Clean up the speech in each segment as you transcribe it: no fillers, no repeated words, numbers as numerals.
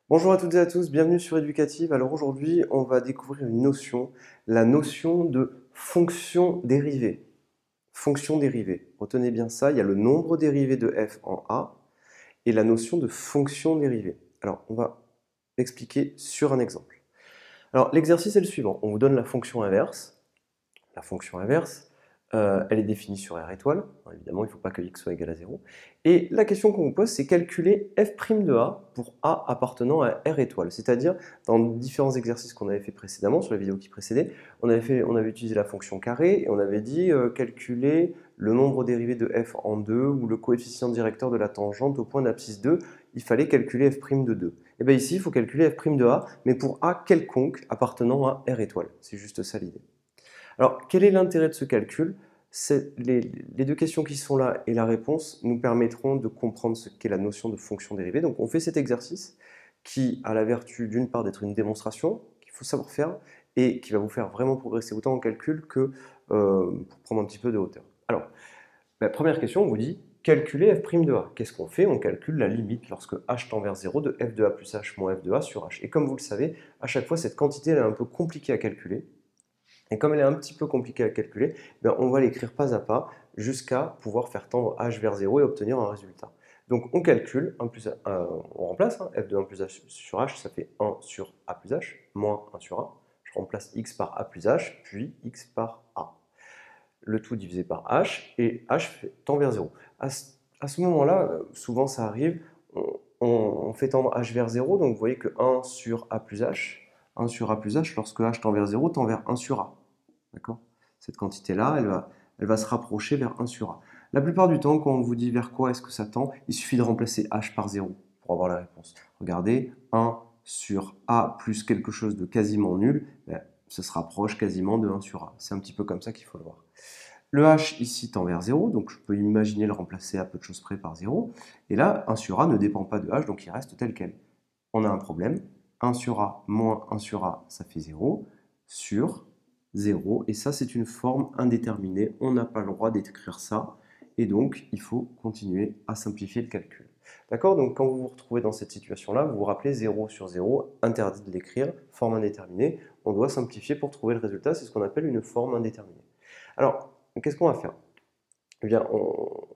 Bonjour à toutes et à tous, bienvenue sur Educative. Alors aujourd'hui, on va découvrir une notion, la notion de fonction dérivée. Fonction dérivée. Retenez bien ça, il y a le nombre dérivé de f en a et la notion de fonction dérivée. Alors, on va l'expliquer sur un exemple. Alors, l'exercice est le suivant. On vous donne la fonction inverse. La fonction inverse, elle est définie sur R étoile. Alors, évidemment, il ne faut pas que x soit égal à 0. Et la question qu'on vous pose, c'est calculer f' de a pour a appartenant à R étoile. C'est-à-dire, dans différents exercices qu'on avait fait précédemment, sur la vidéo qui précédait, on avait utilisé la fonction carré et on avait dit calculer le nombre dérivé de f en 2 ou le coefficient directeur de la tangente au point d'abscisse 2. Il fallait calculer f' de 2. Et bien ici, il faut calculer f' de a, mais pour a quelconque appartenant à R étoile. C'est juste ça l'idée. Alors, quel est l'intérêt de ce calcul? Les deux questions qui sont là et la réponse nous permettront de comprendre ce qu'est la notion de fonction dérivée. Donc, on fait cet exercice qui a la vertu d'une part d'être une démonstration qu'il faut savoir faire et qui va vous faire vraiment progresser autant en calcul que pour prendre un petit peu de hauteur. Alors, la première question, on vous dit calculer f' de a. Qu'est-ce qu'on fait? On calcule la limite lorsque h tend vers 0 de f de a plus h moins f de a sur h. Et comme vous le savez, à chaque fois, cette quantité elle est un peu compliquée à calculer. Et comme elle est un petit peu compliquée à calculer, on va l'écrire pas à pas jusqu'à pouvoir faire tendre h vers 0 et obtenir un résultat. Donc on calcule, on remplace, f de 1 plus h sur h, ça fait 1 sur a plus h, moins 1 sur a. Je remplace x par a plus h, puis x par a. Le tout divisé par h, et h tend vers 0. À ce moment-là, souvent ça arrive, on fait tendre h vers 0, donc vous voyez que 1 sur a plus h, 1 sur a plus h, lorsque h tend vers 0, tend vers 1 sur a. D'accord? Cette quantité-là, elle va se rapprocher vers 1 sur a. La plupart du temps, quand on vous dit vers quoi est-ce que ça tend, il suffit de remplacer h par 0 pour avoir la réponse. Regardez, 1 sur a plus quelque chose de quasiment nul, ça se rapproche quasiment de 1 sur a. C'est un petit peu comme ça qu'il faut le voir. Le h ici tend vers 0, donc je peux imaginer le remplacer à peu de choses près par 0. Et là, 1 sur a ne dépend pas de h, donc il reste tel quel. On a un problème. 1 sur a moins 1 sur a, ça fait 0, sur 0. Et ça, c'est une forme indéterminée. On n'a pas le droit d'écrire ça. Et donc, il faut continuer à simplifier le calcul. D'accord? Donc, quand vous vous retrouvez dans cette situation-là, vous vous rappelez 0 sur 0, interdit de l'écrire, forme indéterminée. On doit simplifier pour trouver le résultat. C'est ce qu'on appelle une forme indéterminée. Alors, qu'est-ce qu'on va faire? Eh bien,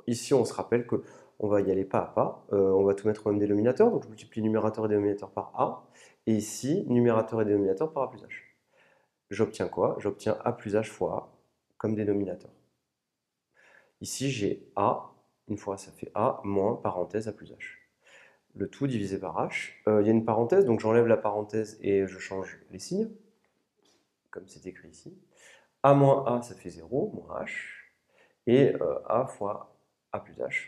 ici, on se rappelle qu'on va y aller pas à pas. On va tout mettre au même dénominateur. Donc, je multiplie numérateur et dénominateur par a. Et ici, numérateur et dénominateur par a plus h. J'obtiens quoi? J'obtiens a plus h fois a comme dénominateur. Ici, j'ai a, une fois ça fait a, moins parenthèse a plus h. Le tout divisé par h. Il y a une parenthèse, donc j'enlève la parenthèse et je change les signes, comme c'est écrit ici. A moins a, ça fait 0, moins h. Et a fois a plus h.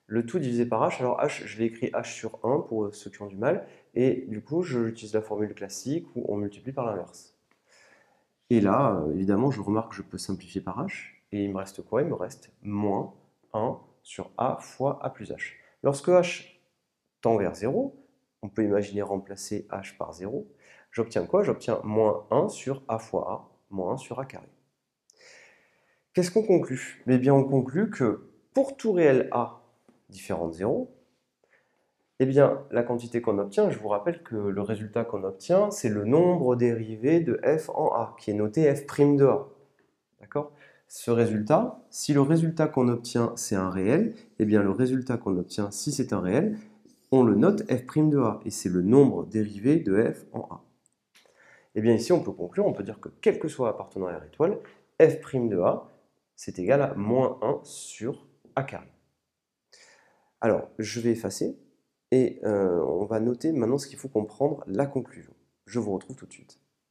Le tout divisé par h. Alors h, je l'ai écrit h sur 1 pour ceux qui ont du mal. Et du coup, j'utilise la formule classique où on multiplie par l'inverse. Et là, évidemment, je remarque que je peux simplifier par h. Et il me reste quoi? Il me reste moins 1 sur a fois a plus h. Lorsque h tend vers 0, on peut imaginer remplacer h par 0. J'obtiens quoi? J'obtiens moins 1 sur a fois a, moins 1 sur a carré. Qu'est-ce qu'on conclut? Eh bien, on conclut que pour tout réel a différent de 0, eh bien, la quantité qu'on obtient, je vous rappelle que le résultat qu'on obtient, c'est le nombre dérivé de f en a, qui est noté f' de a. D'accord? Ce résultat, si le résultat qu'on obtient, c'est un réel, eh bien, le résultat qu'on obtient, si c'est un réel, on le note f' de a, et c'est le nombre dérivé de f en a. Eh bien, ici, on peut conclure, on peut dire que quel que soit appartenant à R étoile, f' de a, c'est égal à moins 1 sur a carré. Alors, je vais effacer et on va noter maintenant ce qu'il faut comprendre, la conclusion. Je vous retrouve tout de suite.